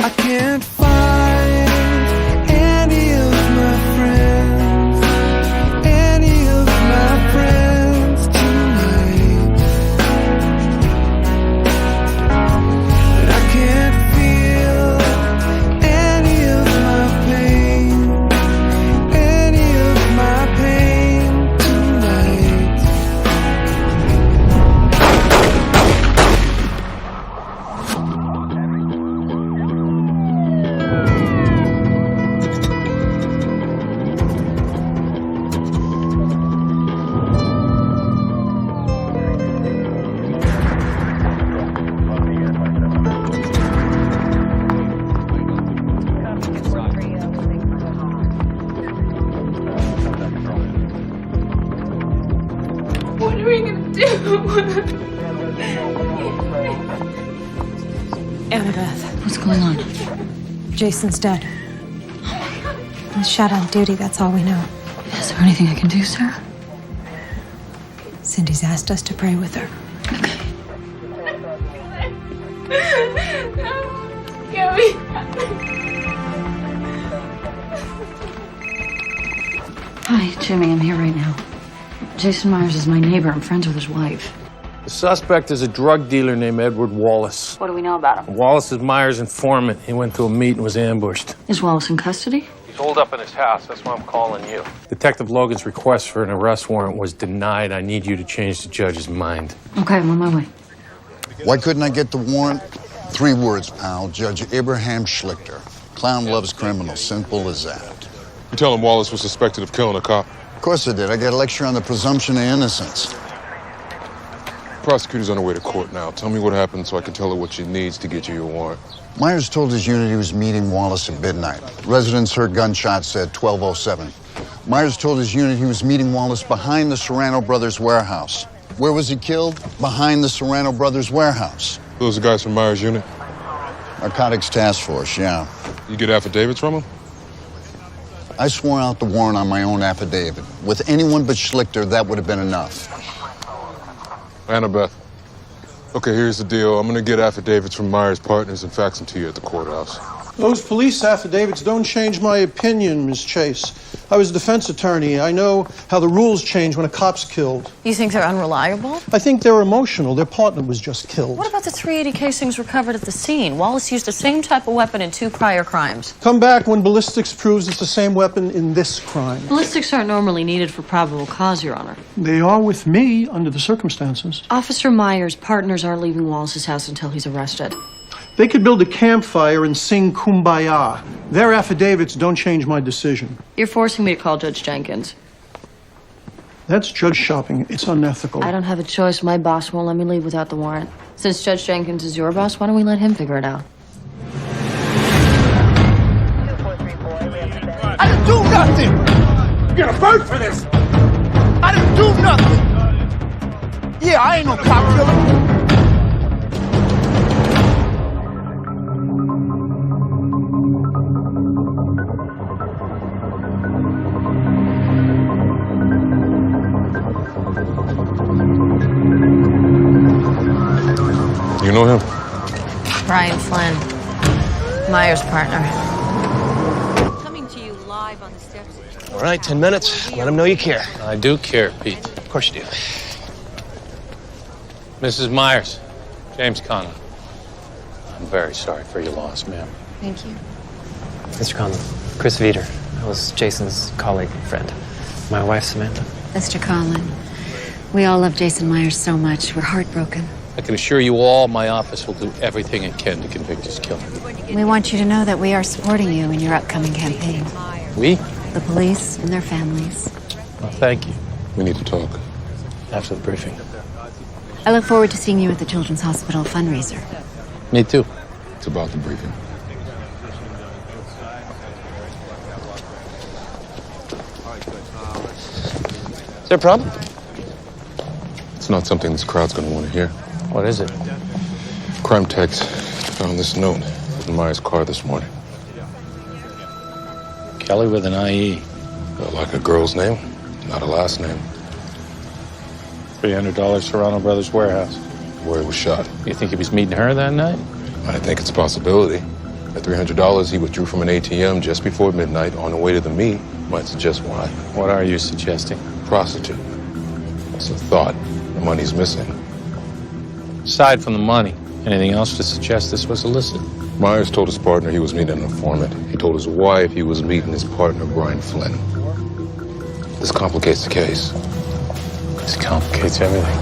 I can't find any of my friends, any of my friends tonight. And I can't feel any of my pain, any of my pain tonight. What are we gonna do? Annabeth, What's going on? Jason's dead. He was shot on duty, that's all we know. Is there anything I can do, Sarah? Cindy's asked us to pray with her. Gabby. Hi, Jimmy, I'm here right now. Jason Myers is my neighbor. I'm friends with his wife. The suspect is a drug dealer named Edward Wallace. What do we know about him? Wallace is Myers' informant. He went to a meet and was ambushed. Is Wallace in custody? He's holed up in his house. That's why I'm calling you. Detective Logan's request for an arrest warrant was denied. I need you to change the judge's mind. Okay, I'm on my way. Why couldn't I get the warrant? 3 words, pal. Judge Abraham Schlichter. Clown loves criminals. Simple as that. You tell him Wallace was suspected of killing a cop. Of course I did. I got a lecture on the presumption of innocence. Prosecutor's on her way to court now. Tell me what happened so I can tell her what she needs to get you your warrant. Myers told his unit he was meeting Wallace at midnight. Residents heard gunshots at 12:07. Myers told his unit he was meeting Wallace behind the Serrano Brothers warehouse. Where was he killed? Behind the Serrano Brothers warehouse. Those are guys from Myers' unit. Narcotics Task Force, yeah. You get affidavits from them? I swore out the warrant on my own affidavit. With anyone but Schlichter, that would have been enough. Annabeth. Okay, here's the deal. I'm gonna get affidavits from Myers' partners and fax them to you at the courthouse. Those police affidavits don't change my opinion, Miss Chase. I was a defense attorney. I know how the rules change when a cop's killed. You think they're unreliable? I think they're emotional. Their partner was just killed. What about the .380 casings recovered at the scene? Wallace used the same type of weapon in 2 prior crimes. Come back when ballistics proves it's the same weapon in this crime. Ballistics aren't normally needed for probable cause, Your Honor. They are with me under the circumstances. Officer Myers' partners aren't leaving Wallace's house until he's arrested. They could build a campfire and sing Kumbaya. Their affidavits don't change my decision. You're forcing me to call Judge Jenkins. That's judge shopping. It's unethical. I don't have a choice. My boss won't let me leave without the warrant. Since Judge Jenkins is your boss, why don't we let him figure it out? I didn't do nothing! You're gonna burn for this! I didn't do nothing! Yeah, I ain't no cop killer. You know him? Brian Flynn, Myers' partner. Coming to you live on the steps. All right, 10 minutes. Let him know you care. I do care, Pete. Of course you do. Mrs. Myers, James Conlon. I'm very sorry for your loss, ma'am. Thank you. Mr. Conlon, Chris Veeder. I was Jason's colleague and friend. My wife, Samantha. Mr. Conlon, we all love Jason Myers so much. We're heartbroken. I can assure you all my office will do everything it can to convict his killer. We want you to know that we are supporting you in your upcoming campaign. We? The police and their families. Well, thank you. We need to talk. After the briefing. I look forward to seeing you at the Children's Hospital fundraiser. Me too. It's about the briefing. Is there a problem? It's not something this crowd's gonna want to hear. What is it? Crime techs found this note in Myers' car this morning. Kelly with an IE. Like a girl's name, not a last name. $300 Serrano Brothers warehouse. Where he was shot. You think he was meeting her that night? I think it's a possibility. At $300 he withdrew from an ATM just before midnight on the way to the meet. Might suggest why. What are you suggesting? Prostitute. That's a thought. The money's missing. Aside from the money, anything else to suggest this was illicit? Myers told his partner he was meeting an informant. He told his wife he was meeting his partner, Brian Flynn. This complicates the case. This complicates everything.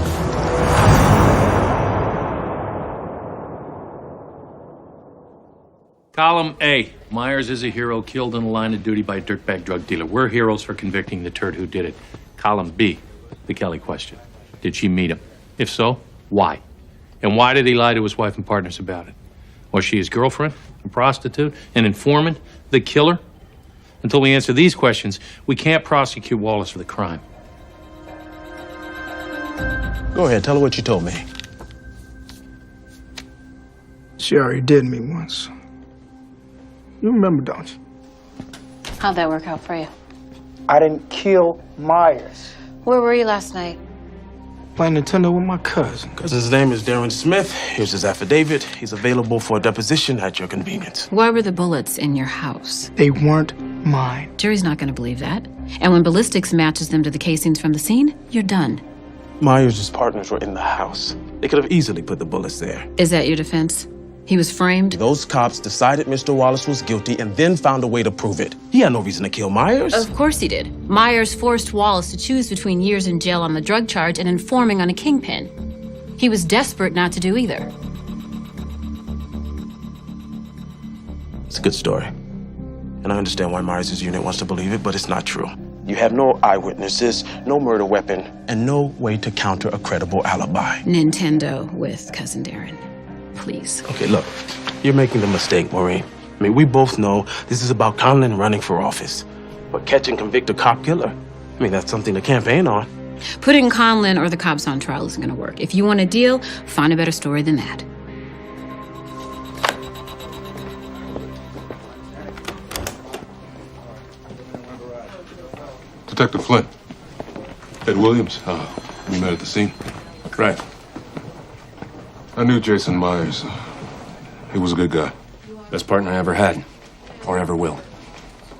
Column A. Myers is a hero killed in the line of duty by a dirtbag drug dealer. We're heroes for convicting the turd who did it. Column B. The Kelly question. Did she meet him? If so, why? And why did he lie to his wife and partners about it? Was she his girlfriend, a prostitute, an informant, the killer? Until we answer these questions, we can't prosecute Wallace for the crime. Go ahead, tell her what you told me. She already did me once. You remember, don't you? How'd that work out for you? I didn't kill Myers. Where were you last night? Playing Nintendo with my cousin. His name is Darren Smith. Here's his affidavit. He's available for a deposition at your convenience. Why were the bullets in your house? They weren't mine. Jury's not going to believe that. And when ballistics matches them to the casings from the scene, you're done. Myers' partners were in the house. They could have easily put the bullets there. Is that your defense? He was framed? Those cops decided Mr. Wallace was guilty and then found a way to prove it. He had no reason to kill Myers. Of course he did. Myers forced Wallace to choose between years in jail on the drug charge and informing on a kingpin. He was desperate not to do either. It's a good story. And I understand why Myers' unit wants to believe it, but it's not true. You have no eyewitnesses, no murder weapon, and no way to counter a credible alibi. Nintendo with Cousin Darren. Please. Okay, look, you're making the mistake, Maureen. I mean, we both know this is about Conlon running for office. But catch and convict a cop killer, I mean, that's something to campaign on. Putting Conlon or the cops on trial isn't going to work. If you want a deal, find a better story than that. Detective Flynn. Ed Williams. We met at the scene. Right. I knew Jason Myers. He was a good guy. Best partner I ever had. Or ever will.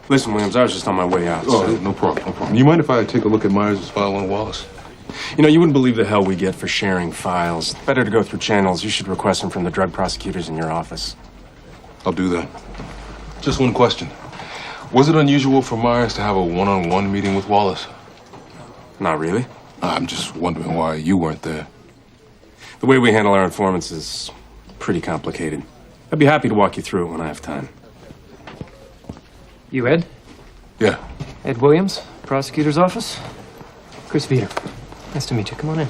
Listen, Williams, I was just on my way out. Oh, no problem, no problem. You mind if I take a look at Myers' file on Wallace? You know, you wouldn't believe the hell we get for sharing files. Better to go through channels. You should request them from the drug prosecutors in your office. I'll do that. Just one question. Was it unusual for Myers to have a one-on-one meeting with Wallace? Not really. I'm just wondering why you weren't there. The way we handle our informants is pretty complicated. I'd be happy to walk you through it when I have time. You Ed? Yeah. Ed Williams, prosecutor's office. Chris Veeder. Nice to meet you. Come on in.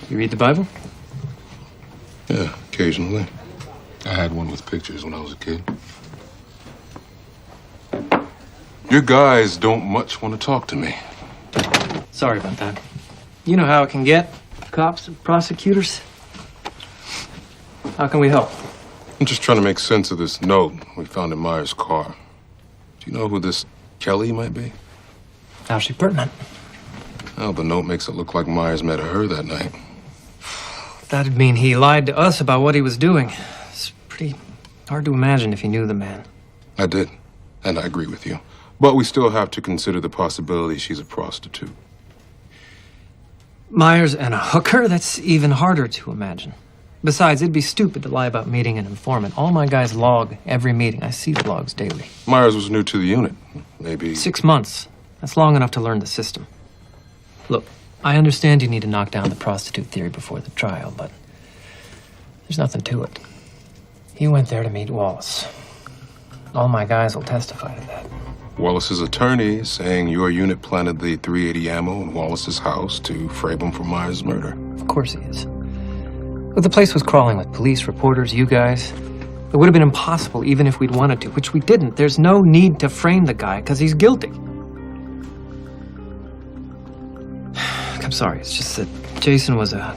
You read the Bible? Yeah, occasionally. I had one with pictures when I was a kid. Your guys don't much want to talk to me. Sorry about that. You know how it can get. Cops and prosecutors. How can we help? I'm just trying to make sense of this note we found in Myers' car. Do you know who this Kelly might be? How's she pertinent? Well, the note makes it look like Myers met her that night. That'd mean he lied to us about what he was doing. It's pretty hard to imagine if he knew the man. I did, and I agree with you. But we still have to consider the possibility she's a prostitute. Myers and a hooker? That's even harder to imagine. Besides, it'd be stupid to lie about meeting an informant. All my guys log every meeting. I see the logs daily. Myers was new to the unit. Maybe... 6 months. That's long enough to learn the system. Look, I understand you need to knock down the prostitute theory before the trial, but there's nothing to it. He went there to meet Wallace. All my guys will testify to that. Wallace's attorney is saying your unit planted the .380 ammo in Wallace's house to frame him for Myers' murder. Of course he is. But the place was crawling with police, reporters, you guys. It would have been impossible even if we'd wanted to, which we didn't. There's no need to frame the guy because he's guilty. I'm sorry, it's just that Jason was a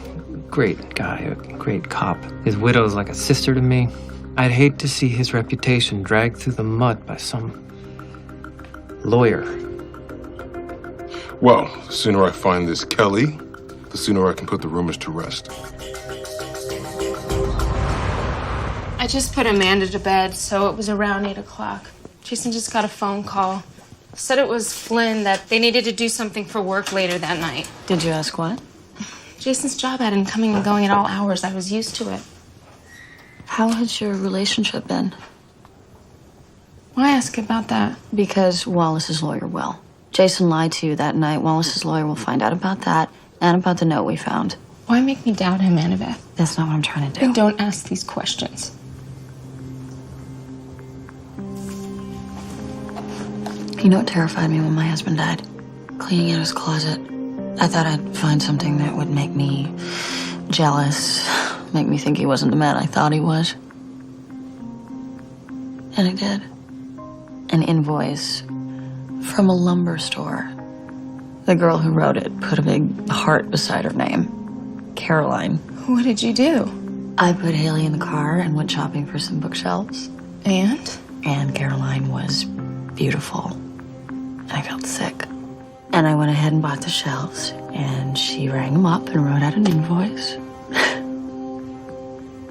great guy, a great cop. His widow's like a sister to me. I'd hate to see his reputation dragged through the mud by some lawyer. Well, the sooner I find this Kelly, the sooner I can put the rumors to rest. I just put Amanda to bed, so it was around 8 o'clock. Jason just got a phone call. Said it was Flynn, that they needed to do something for work later that night. Did you ask what? Jason's job had him coming and going at all hours. I was used to it. How has your relationship been? Why ask about that? Because Wallace's lawyer will. Jason lied to you that night. Wallace's lawyer will find out about that and about the note we found. Why make me doubt him, Annabeth? That's not what I'm trying to do. Then don't ask these questions. You know what terrified me when my husband died? Cleaning out his closet. I thought I'd find something that would make me jealous, make me think he wasn't the man I thought he was. And it did. An invoice from a lumber store. The girl who wrote it put a big heart beside her name. Caroline. What did you do? I put Haley in the car and went shopping for some bookshelves. And? And Caroline was beautiful. I felt sick. And I went ahead and bought the shelves, and she rang them up and wrote out an invoice.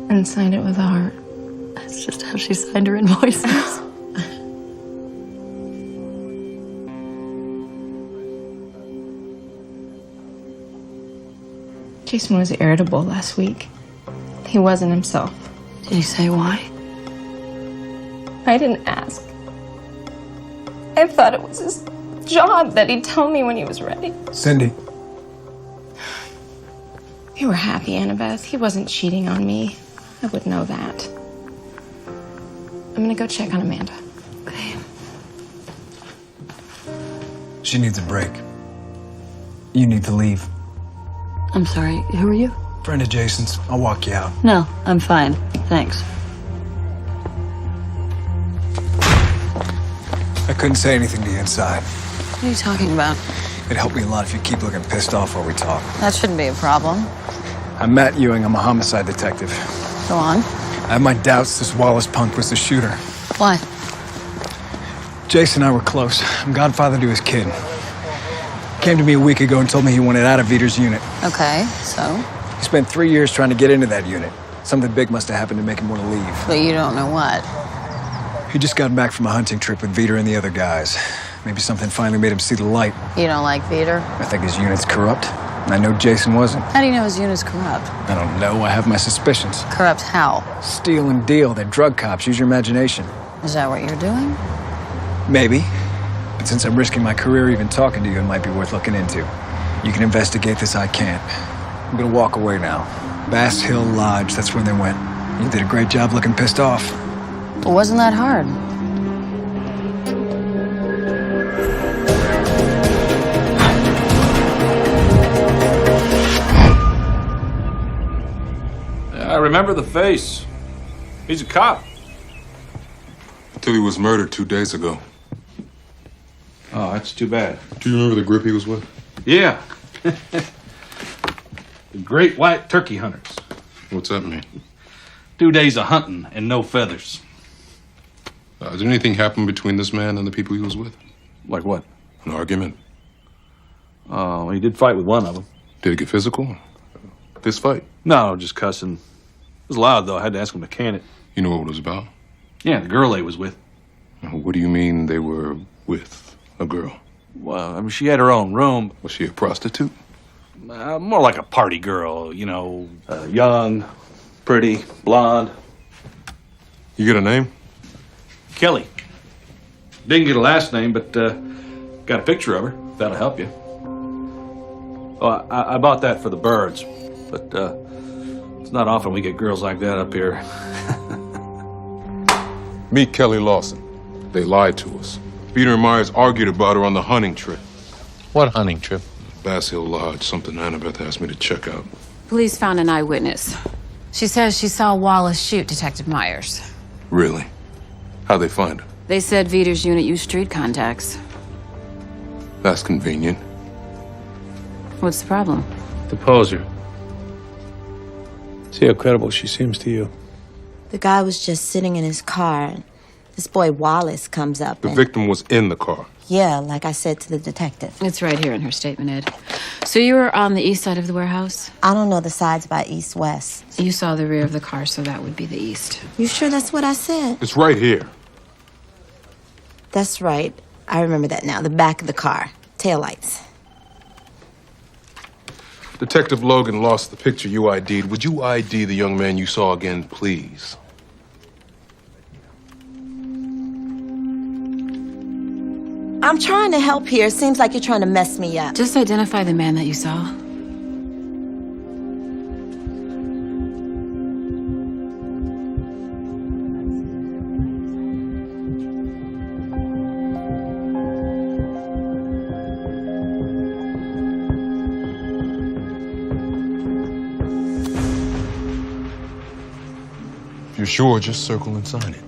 And signed it with a heart. That's just how she signed her invoices. Jason was irritable last week. He wasn't himself. Did he say why? I didn't ask. I thought it was his job that he'd tell me when he was ready. Cindy. We were happy, Annabeth. He wasn't cheating on me. I would know that. I'm gonna go check on Amanda. Okay. She needs a break. You need to leave. I'm sorry, who are you? Friend of Jason's. I'll walk you out. No, I'm fine. Thanks. I couldn't say anything to you inside. What are you talking about? It'd help me a lot if you keep looking pissed off while we talk. That shouldn't be a problem. I'm Matt Ewing. I'm a homicide detective. Go on. I have my doubts this Wallace punk was the shooter. Why? Jason and I were close. I'm godfather to his kid. Came to me a week ago and told me he wanted out of Viter's unit. Okay, so? He spent 3 years trying to get into that unit. Something big must have happened to make him want to leave. But you don't know what. He just got back from a hunting trip with Viter and the other guys. Maybe something finally made him see the light. You don't like Viter? I think his unit's corrupt. I know Jason wasn't. How do you know his unit's corrupt? I don't know. I have my suspicions. Corrupt how? Steal and deal. They're drug cops. Use your imagination. Is that what you're doing? Maybe. But since I'm risking my career even talking to you, it might be worth looking into. You can investigate this, I can't. I'm gonna walk away now. Bass Hill Lodge, that's where they went. You did a great job looking pissed off. It wasn't that hard. I remember the face. He's a cop. Tilly was murdered 2 days ago. Oh, that's too bad. Do you remember the group he was with? Yeah. The Great White Turkey Hunters. What's that mean? 2 days of hunting and no feathers. Did anything happen between this man and the people he was with? Like what? An argument? Oh, he did fight with one of them. Did it get physical? This fight? No, just cussing. It was loud, though. I had to ask him to can it. You know what it was about? Yeah, the girl they was with. What do you mean they were with a girl? Well, I mean, she had her own room. Was she a prostitute? More like a party girl, you know, young, pretty, blonde. You get a name? Kelly. Didn't get a last name, but got a picture of her. If that'll help you. Oh, I bought that for the birds, but it's not often we get girls like that up here. Meet Kelly Lawson. They lied to us. Peter and Myers argued about her on the hunting trip. What hunting trip? Bass Hill Lodge, something Annabeth asked me to check out. Police found an eyewitness. She says she saw Wallace shoot Detective Myers. Really? How'd they find her? They said Viter's unit used street contacts. That's convenient. What's the problem? Depose her. See how credible she seems to you. The guy was just sitting in his car. This boy Wallace comes up. The victim was in the car. Yeah, like I said to the detective. It's right here in her statement, Ed. So you were on the east side of the warehouse? I don't know the sides by east-west. You saw the rear of the car, so that would be the east. You sure that's what I said? It's right here. That's right. I remember that now. The back of the car. Taillights. Detective Logan lost the picture you ID'd. Would you ID the young man you saw again, please? I'm trying to help here. Seems like you're trying to mess me up. Just identify the man that you saw. If you're sure, just circle and sign it.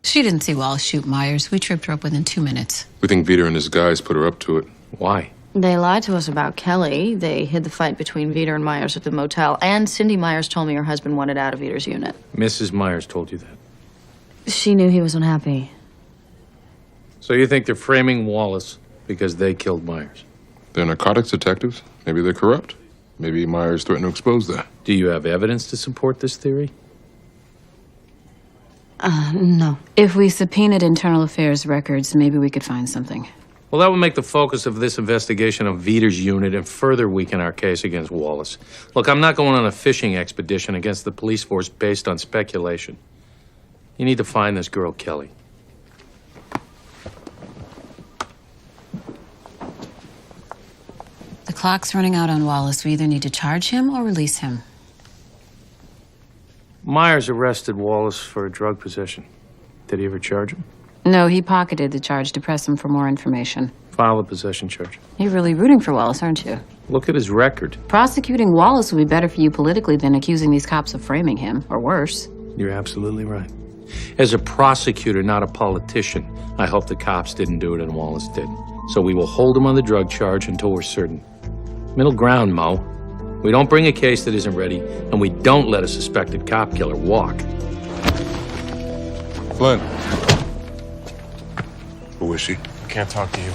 She didn't see Wallace shoot Myers. We tripped her up within 2 minutes. We think Vita and his guys put her up to it. Why? They lied to us about Kelly. They hid the fight between Vita and Myers at the motel. And Cindy Myers told me her husband wanted out of Vita's unit. Mrs. Myers told you that. She knew he was unhappy. So you think they're framing Wallace because they killed Myers? They're narcotics detectives. Maybe they're corrupt. Maybe Myers threatened to expose that. Do you have evidence to support this theory? No. If we subpoenaed internal affairs records, maybe we could find something. Well, that would make the focus of this investigation of Vita's unit and further weaken our case against Wallace. Look, I'm not going on a fishing expedition against the police force based on speculation. You need to find this girl, Kelly. The clock's running out on Wallace. We either need to charge him or release him. Myers arrested Wallace for drug possession. Did he ever charge him? No, he pocketed the charge to press him for more information. File a possession charge. You're really rooting for Wallace, aren't you? Look at his record. Prosecuting Wallace would be better for you politically than accusing these cops of framing him, or worse. You're absolutely right. As a prosecutor, not a politician, I hope the cops didn't do it and Wallace did. So we will hold him on the drug charge until we're certain. Middle ground, Mo. We don't bring a case that isn't ready, and we don't let a suspected cop killer walk. Flynn. Who is she? Can't talk to you.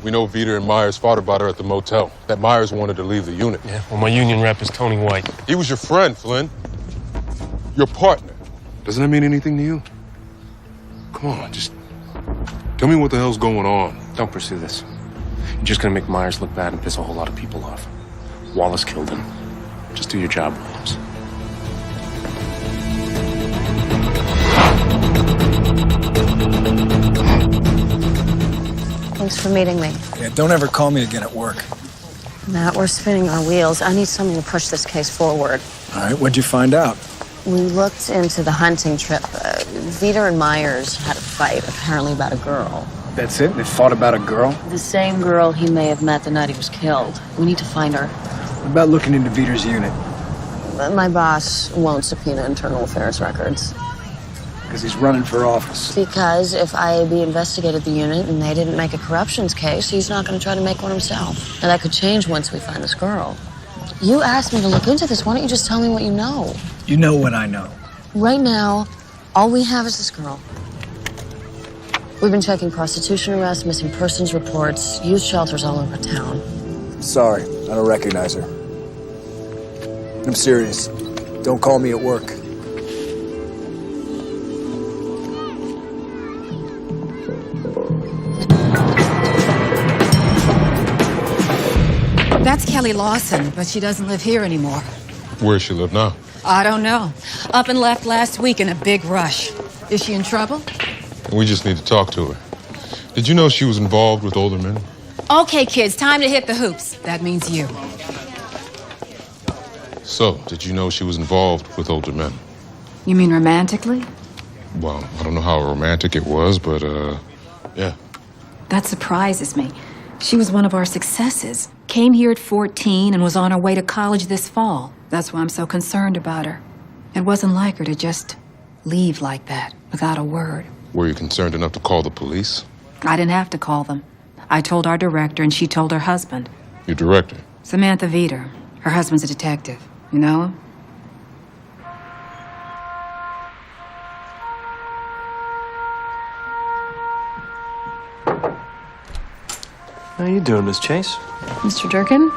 We know Vita and Myers fought about her at the motel. That Myers wanted to leave the unit. Yeah, well, my union rep is Tony White. He was your friend, Flynn. Your partner. Doesn't that mean anything to you? Come on, just tell me what the hell's going on. Don't pursue this. You're just gonna make Myers look bad and piss a whole lot of people off. Wallace killed him. Just do your job, Williams. Thanks for meeting me. Yeah, don't ever call me again at work. Matt, we're spinning our wheels. I need something to push this case forward. All right, what'd you find out? We looked into the hunting trip. Vita and Myers had a fight, apparently about a girl. That's it? They fought about a girl? The same girl he may have met the night he was killed. We need to find her. What about looking into Vita's unit? My boss won't subpoena internal affairs records. Because he's running for office. Because if IAB investigated the unit and they didn't make a corruptions case, he's not going to try to make one himself. And that could change once we find this girl. You asked me to look into this. Why don't you just tell me what you know? You know what I know. Right now, all we have is this girl. We've been checking prostitution arrests, missing persons reports, youth shelters all over town. Sorry, I don't recognize her. I'm serious. Don't call me at work. That's Kelly Lawson, but she doesn't live here anymore. Where does she live now? I don't know. Up and left last week in a big rush. Is she in trouble? We just need to talk to her. Did you know she was involved with older men? Okay, kids, time to hit the hoops. That means you. So, did you know she was involved with older men? You mean romantically? Well, I don't know how romantic it was, but, yeah. That surprises me. She was one of our successes. Came here at 14 and was on her way to college this fall. That's why I'm so concerned about her. It wasn't like her to just leave like that, without a word. Were you concerned enough to call the police? I didn't have to call them. I told our director, and she told her husband. Your director? Samantha Veeder. Her husband's a detective. You know him? How you doing, Miss Chase? Mr. Durkin?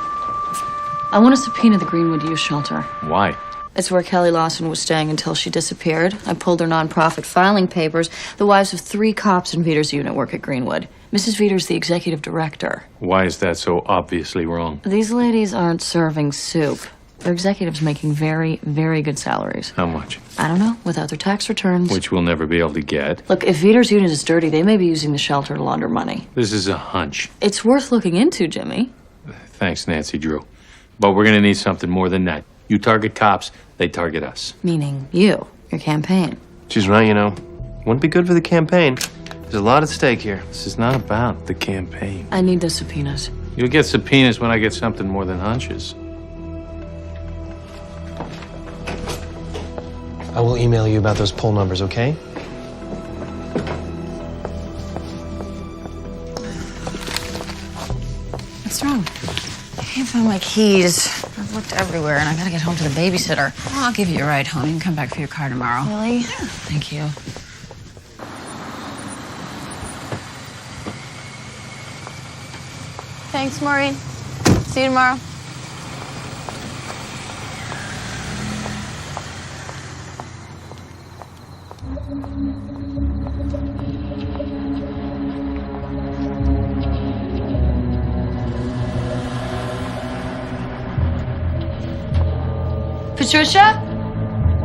I want to subpoena the Greenwood Youth Shelter. Why? It's where Kelly Lawson was staying until she disappeared. I pulled her nonprofit filing papers. The wives of 3 cops in Veeder's unit work at Greenwood. Mrs. Veeder's the executive director. Why is that so obviously wrong? These ladies aren't serving soup. They're executives making very, very good salaries. How much? I don't know, without their tax returns. Which we'll never be able to get. Look, if Veeder's unit is dirty, they may be using the shelter to launder money. This is a hunch. It's worth looking into, Jimmy. Thanks, Nancy Drew. But we're gonna need something more than that. You target cops, they target us. Meaning you, your campaign. She's right, you know. Wouldn't be good for the campaign. There's a lot at stake here. This is not about the campaign. I need those subpoenas. You'll get subpoenas when I get something more than hunches. I will email you about those poll numbers, okay? What's wrong? I can't find my keys. I've looked everywhere, and I gotta get home to the babysitter. Well, I'll give you a ride home. You can come back for your car tomorrow. Really? Thank you. Thanks, Maureen. See you tomorrow. Patricia?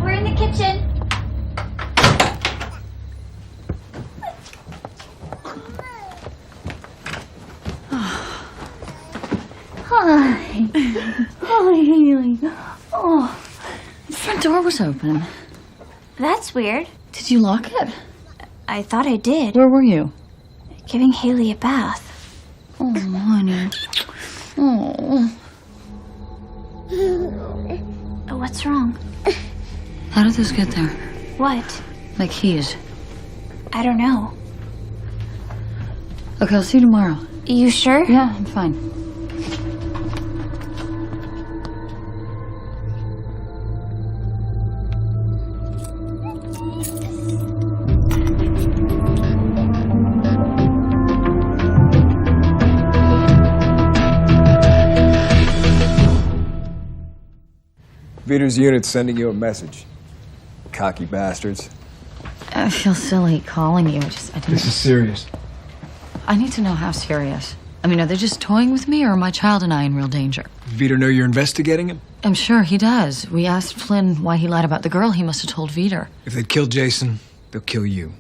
We're in the kitchen. Hi. Hi, Haley. Oh, the front door was open. That's weird. Did you lock it? I thought I did. Where were you? Giving Haley a bath. Oh, honey. Oh. What's wrong? How did this get there? What? My keys. I don't know. Okay, I'll see you tomorrow. You sure? Yeah, I'm fine. Veeder's unit's sending you a message. Cocky bastards. I feel silly calling you. I didn't. This is serious. I need to know how serious. I mean, are they just toying with me, or are my child and I in real danger? Veeder know you're investigating him? I'm sure he does. We asked Flynn why he lied about the girl. He must have told Veeder. If they kill Jason, they'll kill you.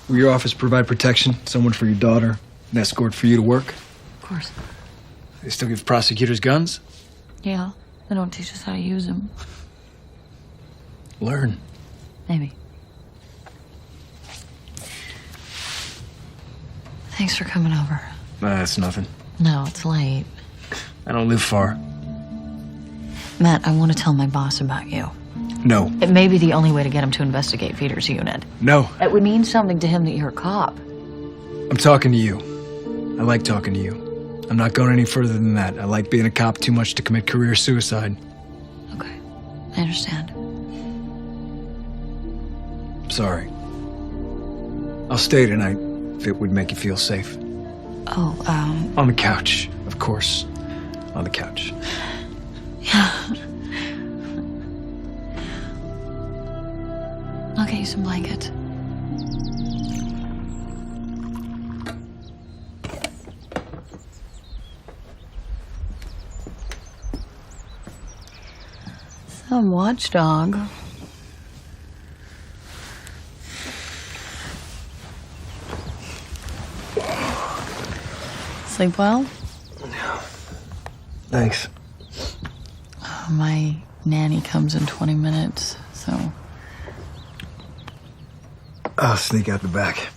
Will your office provide protection? Someone for your daughter? An escort for you to work? Of course. They still give prosecutors guns? Yeah, they don't teach us how to use them. Learn. Maybe. Thanks for coming over. Nah, that's nothing. No, it's late. I don't live far. Matt, I want to tell my boss about you. No. It may be the only way to get him to investigate Veeder's unit. No. It would mean something to him that you're a cop. I'm talking to you. I like talking to you. I'm not going any further than that. I like being a cop too much to commit career suicide. Okay, I understand. Sorry. I'll stay tonight if it would make you feel safe. Oh, On the couch, of course. On the couch. Yeah. I'll get you some blankets. Some watchdog. Sleep well? Thanks. My nanny comes in 20 minutes, so... I'll sneak out the back.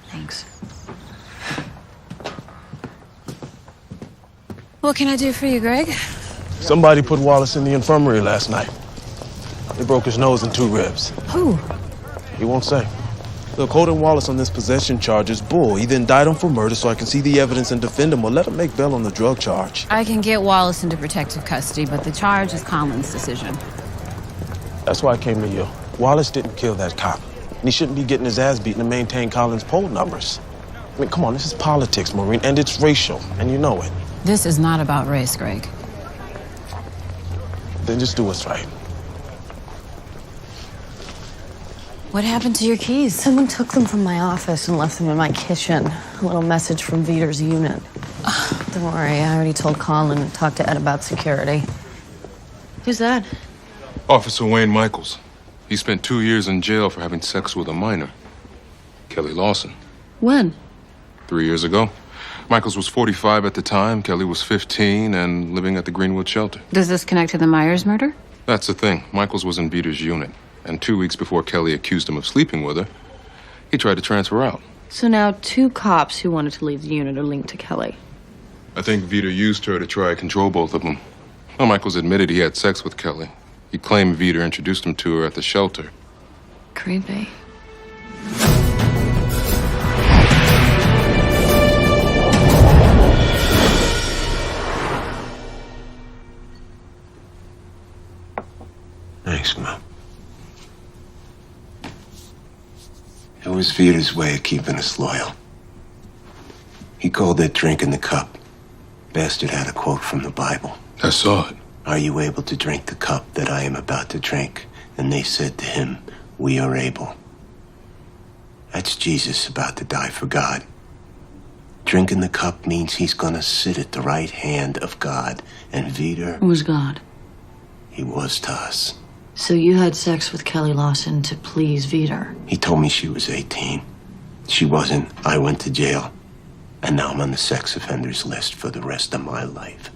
Thanks. What can I do for you, Greg? Somebody put Wallace in the infirmary last night. They broke his nose and 2 ribs. Who? He won't say. Look, holding Wallace on this possession charge is bull. He then indict him for murder so I can see the evidence and defend him, or let him make bail on the drug charge. I can get Wallace into protective custody, but the charge is Colin's decision. That's why I came to you. Wallace didn't kill that cop. And he shouldn't be getting his ass beaten to maintain Colin's poll numbers. I mean, come on, this is politics, Maureen, and it's racial, and you know it. This is not about race, Greg. Then just do what's right. What happened to your keys? Someone took them from my office and left them in my kitchen. A little message from Viter's unit. Don't worry, I already told Colin and talked to Ed about security. Who's that? Officer Wayne Michaels. He spent 2 years in jail for having sex with a minor. Kelly Lawson. When? 3 years ago. Michaels was 45 at the time. Kelly was 15 and living at the Greenwood shelter. Does this connect to the Myers murder? That's the thing. Michaels was in Viter's unit. And 2 weeks before Kelly accused him of sleeping with her, he tried to transfer out. So now 2 cops who wanted to leave the unit are linked to Kelly. I think Viter used her to try to control both of them. Well, Michaels admitted he had sex with Kelly. He claimed Viter introduced him to her at the shelter. Creepy. Thanks, Mom. It was Viter's way of keeping us loyal. He called it drinking the cup. Bastard had a quote from the Bible. I saw it. Are you able to drink the cup that I am about to drink? And they said to him, we are able. That's Jesus about to die for God. Drinking the cup means he's gonna sit at the right hand of God. And Viter, Who's God? he was to us. So you had sex with Kelly Lawson to please Viter? He told me she was 18. She wasn't. I went to jail. And now I'm on the sex offenders list for the rest of my life.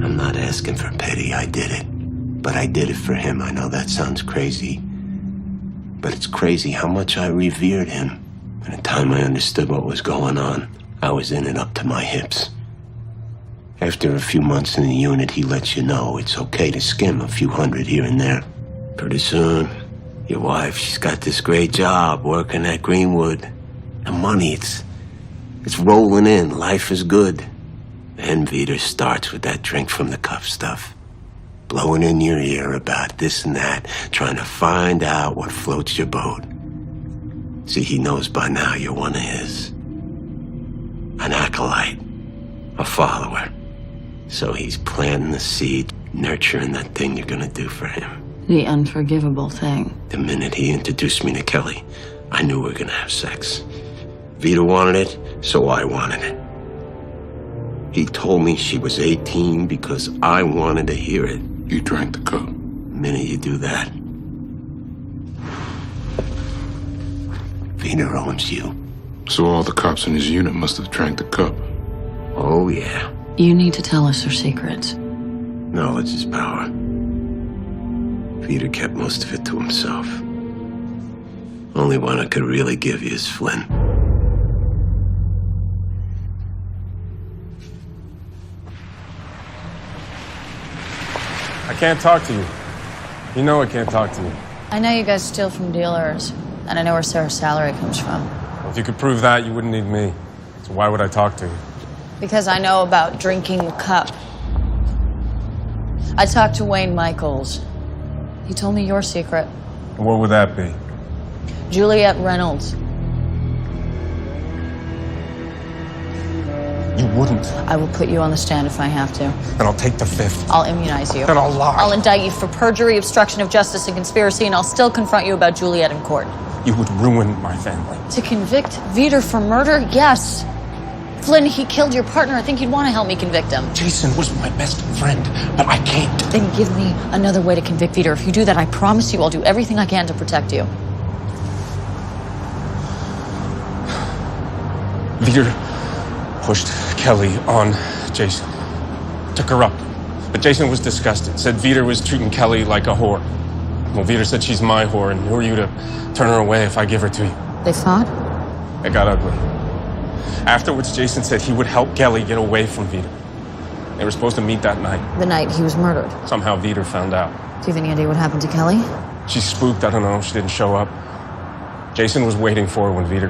I'm not asking for pity. I did it. But I did it for him. I know that sounds crazy. But it's crazy how much I revered him. By the time I understood what was going on, I was in it up to my hips. After a few months in the unit, he lets you know it's okay to skim a few hundred here and there. Pretty soon, your wife, she's got this great job working at Greenwood. The money, it's rolling in. Life is good. Then Viter starts with that drink from the cup stuff. Blowing in your ear about this and that, trying to find out what floats your boat. See, he knows by now you're one of his. An acolyte. A follower. So he's planting the seed, nurturing that thing you're gonna do for him. The unforgivable thing. The minute he introduced me to Kelly, I knew we were gonna have sex. Vita wanted it, so I wanted it. He told me she was 18 because I wanted to hear it. You drank the cup. The minute you do that, Vita owns you. So all the cops in his unit must have drank the cup. Oh, yeah. You need to tell us her secrets. Knowledge is power. Vita kept most of it to himself. Only one I could really give you is Flynn. I can't talk to you. You know I can't talk to you. I know you guys steal from dealers, and I know where Sarah's salary comes from. Well, if you could prove that, you wouldn't need me. So why would I talk to you? Because I know about drinking the cup. I talked to Wayne Michaels. He told me your secret. And what would that be? Juliet Reynolds. You wouldn't. I will put you on the stand if I have to. Then I'll take the fifth. I'll immunize you. Then I'll lie. I'll indict you for perjury, obstruction of justice, and conspiracy, and I'll still confront you about Juliet in court. You would ruin my family. To convict Viter for murder? Yes. Flynn, he killed your partner. I think you'd want to help me convict him. Jason was my best friend, but I can't. Then give me another way to convict Viter. If you do that, I promise you I'll do everything I can to protect you. Viter pushed Kelly on Jason. Took her up. But Jason was disgusted. Said Viter was treating Kelly like a whore. Well, Viter said she's my whore, and who are you to turn her away if I give her to you? They fought? It got ugly. Afterwards, Jason said he would help Kelly get away from Vita. They were supposed to meet that night. The night he was murdered. Somehow Vita found out. Do you have any idea what happened to Kelly? She's spooked, I don't know. She didn't show up. Jason was waiting for her when Vita...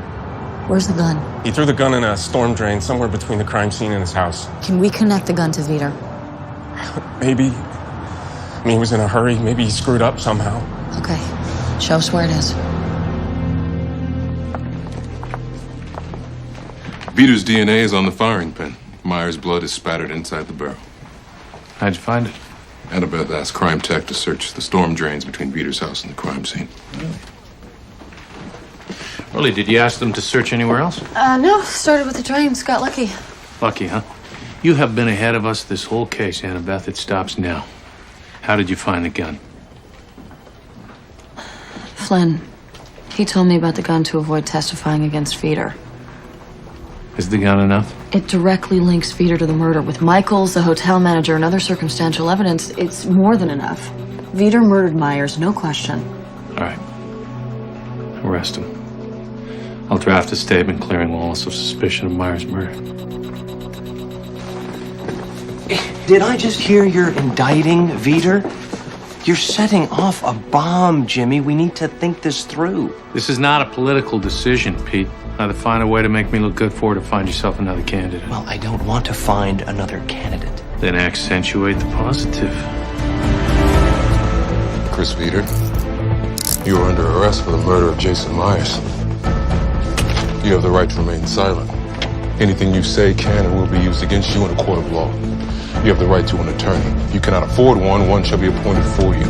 Where's the gun? He threw the gun in a storm drain somewhere between the crime scene and his house. Can we connect the gun to Vita? Maybe. I mean, he was in a hurry. Maybe he screwed up somehow. Okay. Show us where it is. Vita's DNA is on the firing pin. Myers' blood is spattered inside the barrel. How'd you find it? Annabeth asked crime tech to search the storm drains between Vita's house and the crime scene. Really, did you ask them to search anywhere else? No. Started with the drains. Got lucky. Lucky, huh? You have been ahead of us this whole case, Annabeth. It stops now. How did you find the gun? Flynn. He told me about the gun to avoid testifying against Feeder. Is the gun enough? It directly links Feeder to the murder. With Michaels, the hotel manager, and other circumstantial evidence, it's more than enough. Feeder murdered Myers, no question. All right. Arrest him. I'll draft a statement clearing Wallace of suspicion of Myers' murder. Did I just hear you're indicting Viter? You're setting off a bomb, Jimmy. We need to think this through. This is not a political decision, Pete. Either find a way to make me look good for it or find yourself another candidate. Well, I don't want to find another candidate. Then accentuate the positive. Chris Viter, you are under arrest for the murder of Jason Myers. You have the right to remain silent. Anything you say can and will be used against you in a court of law. You have the right to an attorney. If you cannot afford one, one shall be appointed for you.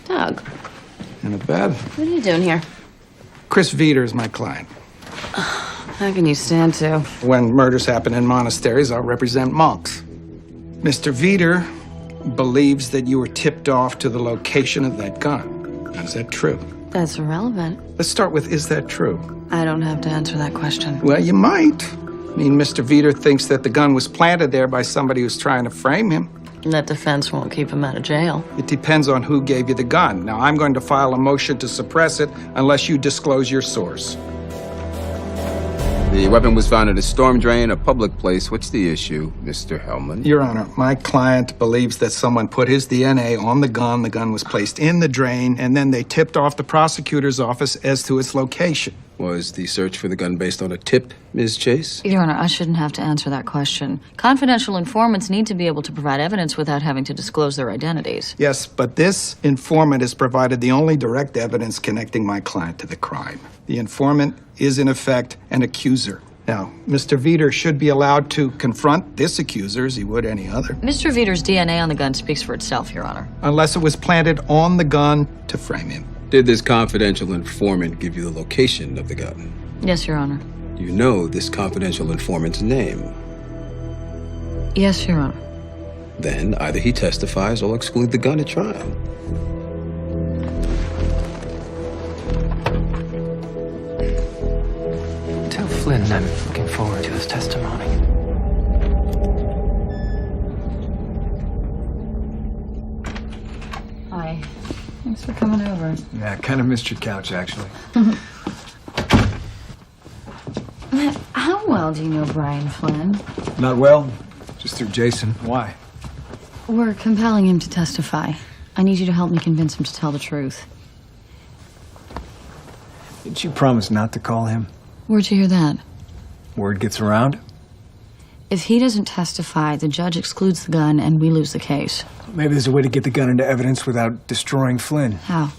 Doug, Annabeth. what are you doing here? Chris Viter is my client. How can you stand to? When murders happen in monasteries, I'll represent monks. Mr. Viter believes that you were tipped off to the location of that gun. Now, is that true? That's irrelevant. Let's start with, is that true? I don't have to answer that question. Well, you might. I mean, Mr. Viter thinks that the gun was planted there by somebody who's trying to frame him. That defense won't keep him out of jail. It depends on who gave you the gun. Now, I'm going to file a motion to suppress it unless you disclose your source. The weapon was found in a storm drain, a public place. What's the issue, Mr. Hellman? Your Honor, my client believes that someone put his DNA on the gun. The gun was placed in the drain, and then they tipped off the prosecutor's office as to its location. Was the search for the gun based on a tip, Ms. Chase? Your Honor, I shouldn't have to answer that question. Confidential informants need to be able to provide evidence without having to disclose their identities. Yes, but this informant has provided the only direct evidence connecting my client to the crime. The informant is, in effect, an accuser. Now, Mr. Viter should be allowed to confront this accuser as he would any other. Mr. Viter's DNA on the gun speaks for itself, Your Honor. Unless it was planted on the gun to frame him. Did this confidential informant give you the location of the gun? Yes, Your Honor. Do you know this confidential informant's name? Yes, Your Honor. Then either he testifies or exclude the gun at trial. Tell Flynn I'm looking forward to his testimony. Hi. Thanks for coming over. Yeah, kind of missed your couch, actually. How well do you know Brian Flynn? Not well, just through Jason. Why? We're compelling him to testify. I need you to help me convince him to tell the truth. Didn't you promise not to call him? Where'd you hear that? Word gets around? If he doesn't testify, the judge excludes the gun and we lose the case. Maybe there's a way to get the gun into evidence without destroying Flynn. How?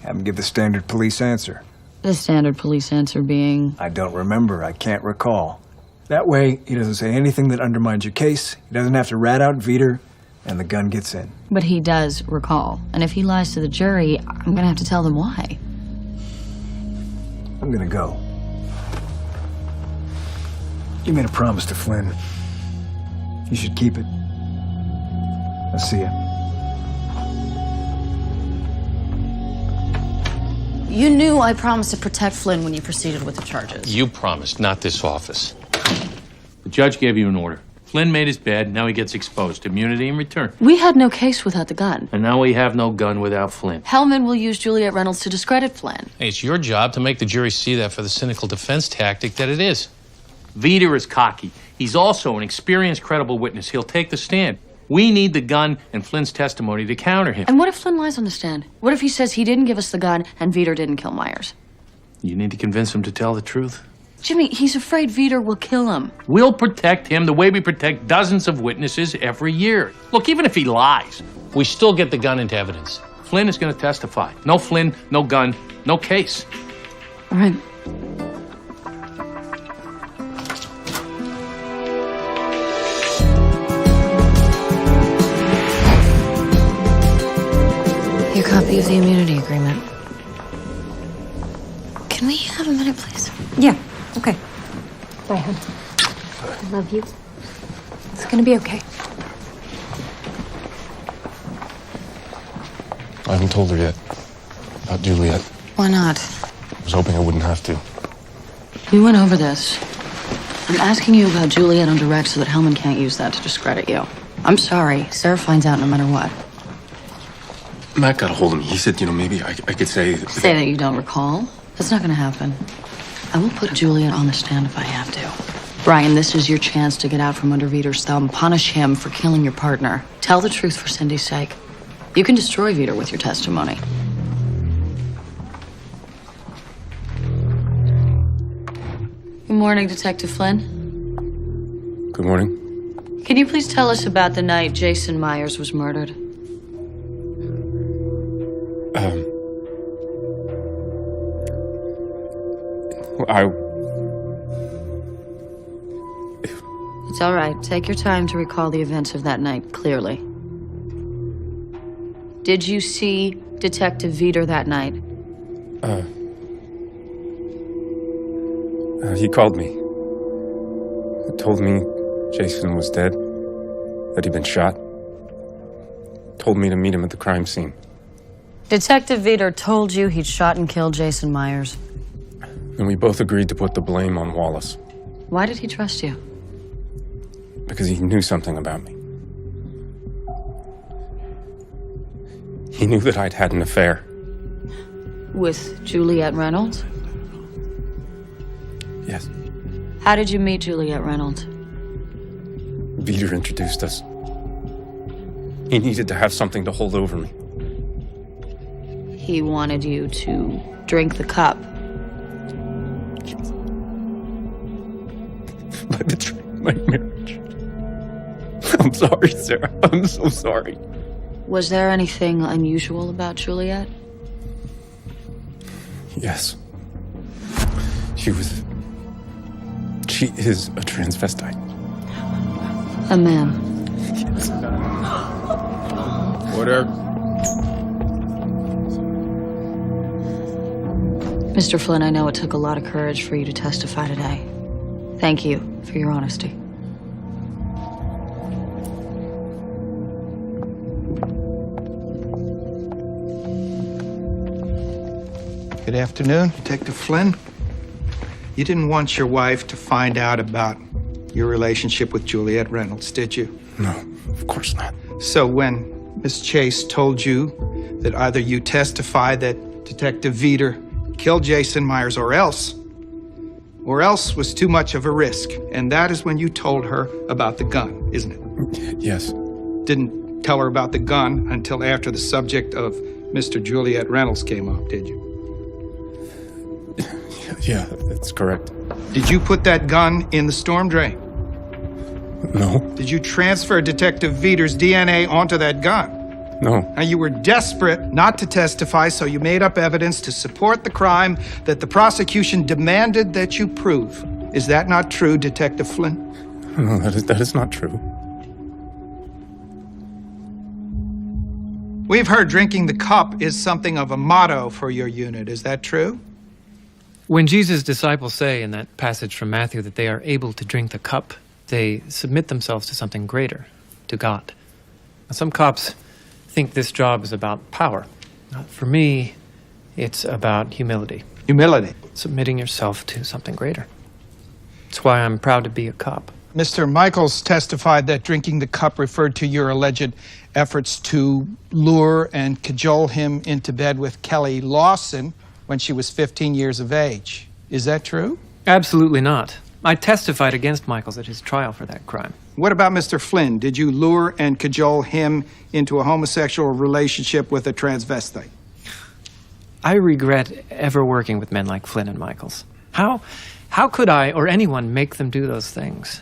Have him give the standard police answer. The standard police answer being... I don't remember. I can't recall. That way, he doesn't say anything that undermines your case. He doesn't have to rat out Viter, and the gun gets in. But he does recall. And if he lies to the jury, I'm gonna have to tell them why. I'm gonna go. You made a promise to Flynn. You should keep it. I'll see you. You knew I promised to protect Flynn when you proceeded with the charges. You promised, not this office. The judge gave you an order. Flynn made his bed, now he gets exposed. Immunity in return. We had no case without the gun. And now we have no gun without Flynn. Hellman will use Juliet Reynolds to discredit Flynn. Hey, it's your job to make the jury see that for the cynical defense tactic that it is. Viter is cocky. He's also an experienced, credible witness. He'll take the stand. We need the gun and Flynn's testimony to counter him. And what if Flynn lies on the stand? What if he says he didn't give us the gun and Viter didn't kill Myers? You need to convince him to tell the truth. Jimmy, he's afraid Viter will kill him. We'll protect him the way we protect dozens of witnesses every year. Look, even if he lies, we still get the gun into evidence. Flynn is going to testify. No Flynn, no gun, no case. All right. Your copy of the immunity agreement. Can we have a minute, please? Yeah, okay. Bye, hon. I love you. It's gonna be okay. I haven't told her yet about Juliet. Why not? I was hoping I wouldn't have to. We went over this. I'm asking you about Juliet on direct so that Hellman can't use that to discredit you. I'm sorry. Sarah finds out no matter what. Matt got a hold of me. He said, maybe I could say... Say that you don't recall? That's not gonna happen. I will put Juliet on the stand if I have to. Brian, this is your chance to get out from under Viter's thumb. Punish him for killing your partner. Tell the truth for Cindy's sake. You can destroy Viter with your testimony. Good morning, Detective Flynn. Good morning. Can you please tell us about the night Jason Myers was murdered? It's all right. Take your time to recall the events of that night clearly. Did you see Detective Viter that night? He called me. He told me Jason was dead, that he'd been shot. Told me to meet him at the crime scene. Detective Viter told you he'd shot and killed Jason Myers. And we both agreed to put the blame on Wallace. Why did he trust you? Because he knew something about me. He knew that I'd had an affair. With Juliet Reynolds? Yes. How did you meet Juliet Reynolds? Viter introduced us. He needed to have something to hold over me. He wanted you to drink the cup. I betrayed my marriage. I'm sorry, Sarah. I'm so sorry. Was there anything unusual about Juliet? Yes. She is a transvestite. A man. Order. Mr. Flynn, I know it took a lot of courage for you to testify today. Thank you for your honesty. Good afternoon, Detective Flynn. You didn't want your wife to find out about your relationship with Juliet Reynolds, did you? No, of course not. So when Miss Chase told you that either you testify that Detective Viter killed Jason Myers or else was too much of a risk, and that is when you told her about the gun, isn't it? Yes. Didn't tell her about the gun until after the subject of Mr. Juliet Reynolds came up, did you? Yeah, that's correct. Did you put that gun in the storm drain? No. Did you transfer Detective Viter's DNA onto that gun? No. Now, you were desperate not to testify, so you made up evidence to support the crime that the prosecution demanded that you prove. Is that not true, Detective Flynn? No, that is not true. We've heard drinking the cup is something of a motto for your unit. Is that true? When Jesus' disciples say in that passage from Matthew that they are able to drink the cup, they submit themselves to something greater, to God. Now, some cops think this job is about power. For me, it's about humility. Humility? Submitting yourself to something greater. It's why I'm proud to be a cop. Mr. Michaels testified that drinking the cup referred to your alleged efforts to lure and cajole him into bed with Kelly Lawson when she was 15 years of age. Is that true? Absolutely not. I testified against Michaels at his trial for that crime. What about Mr. Flynn? Did you lure and cajole him into a homosexual relationship with a transvestite? I regret ever working with men like Flynn and Michaels. How could I or anyone make them do those things?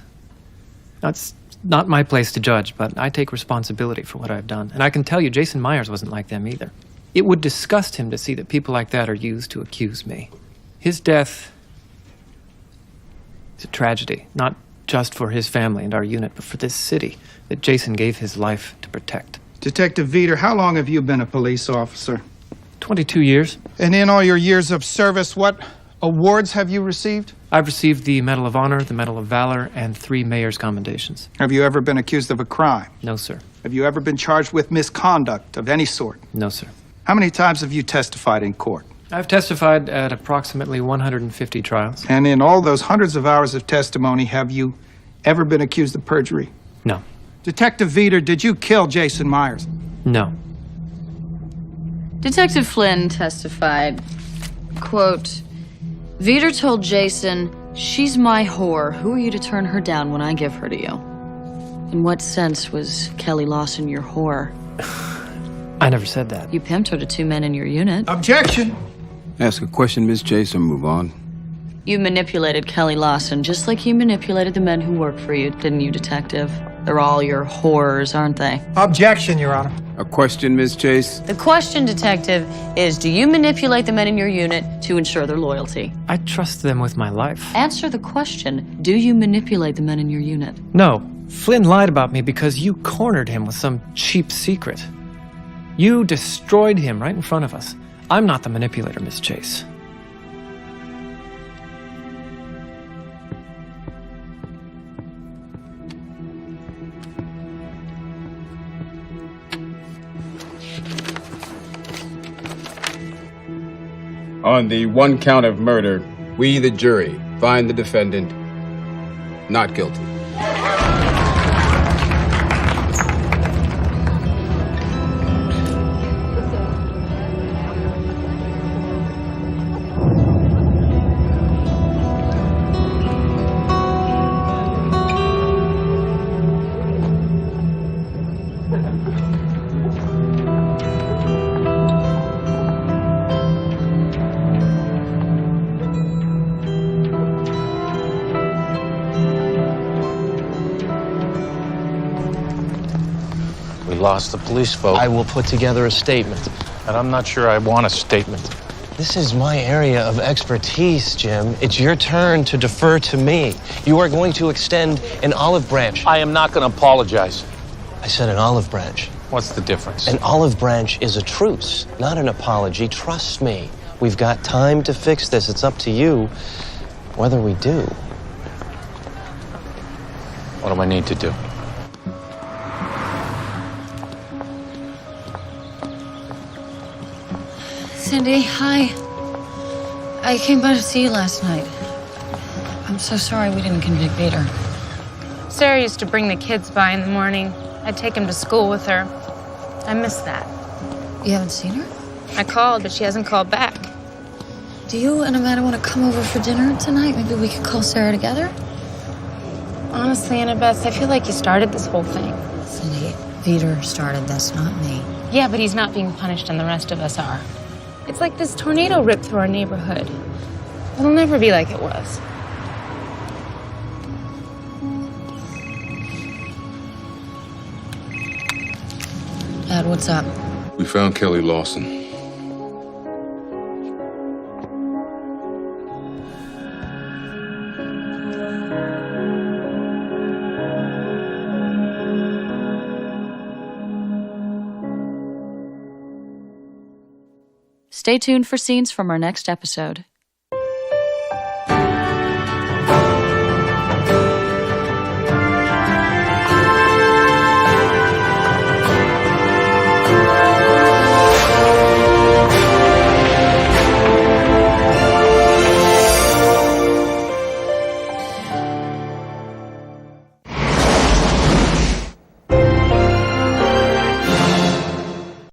That's not my place to judge, but I take responsibility for what I've done. And I can tell you, Jason Myers wasn't like them either. It would disgust him to see that people like that are used to accuse me. His death is a tragedy, not just for his family and our unit, but for this city that Jason gave his life to protect. Detective Veeder, how long have you been a police officer? 22 years. And in all your years of service, what awards have you received? I've received the Medal of Honor, the Medal of Valor, and 3 mayor's commendations. Have you ever been accused of a crime? No, sir. Have you ever been charged with misconduct of any sort? No, sir. How many times have you testified in court? I've testified at approximately 150 trials. And in all those hundreds of hours of testimony, have you ever been accused of perjury? No. Detective Veeder, did you kill Jason Myers? No. Detective Flynn testified, quote, Veeder told Jason, she's my whore. Who are you to turn her down when I give her to you? In what sense was Kelly Lawson your whore? I never said that. You pimped her to 2 men in your unit. Objection! Ask a question, Miss Jason, move on. You manipulated Kelly Lawson just like you manipulated the men who work for you, didn't you, Detective? They're all your whores, aren't they? Objection, Your Honor. A question, Miss Chase? The question, Detective, is do you manipulate the men in your unit to ensure their loyalty? I trust them with my life. Answer the question, do you manipulate the men in your unit? No. Flynn lied about me because you cornered him with some cheap secret. You destroyed him right in front of us. I'm not the manipulator, Miss Chase. On the 1 count of murder, we, the jury, find the defendant not guilty. We lost the police folk. I will put together a statement. And I'm not sure I want a statement. This is my area of expertise, Jim. It's your turn to defer to me. You are going to extend an olive branch. I am not going to apologize. I said an olive branch. What's the difference? An olive branch is a truce, not an apology. Trust me. We've got time to fix this. It's up to you whether we do. What do I need to do? Cindy, hi. I came by to see you last night. I'm so sorry we didn't convict Vader. Sarah used to bring the kids by in the morning. I'd take them to school with her. I miss that. You haven't seen her? I called, but she hasn't called back. Do you and Amanda want to come over for dinner tonight? Maybe we could call Sarah together? Honestly, Annabeth, I feel like you started this whole thing. Cindy, Vader started this, not me. Yeah, but he's not being punished and the rest of us are. It's like this tornado ripped through our neighborhood. It'll never be like it was. Dad, what's up? We found Kelly Lawson. Stay tuned for scenes from our next episode.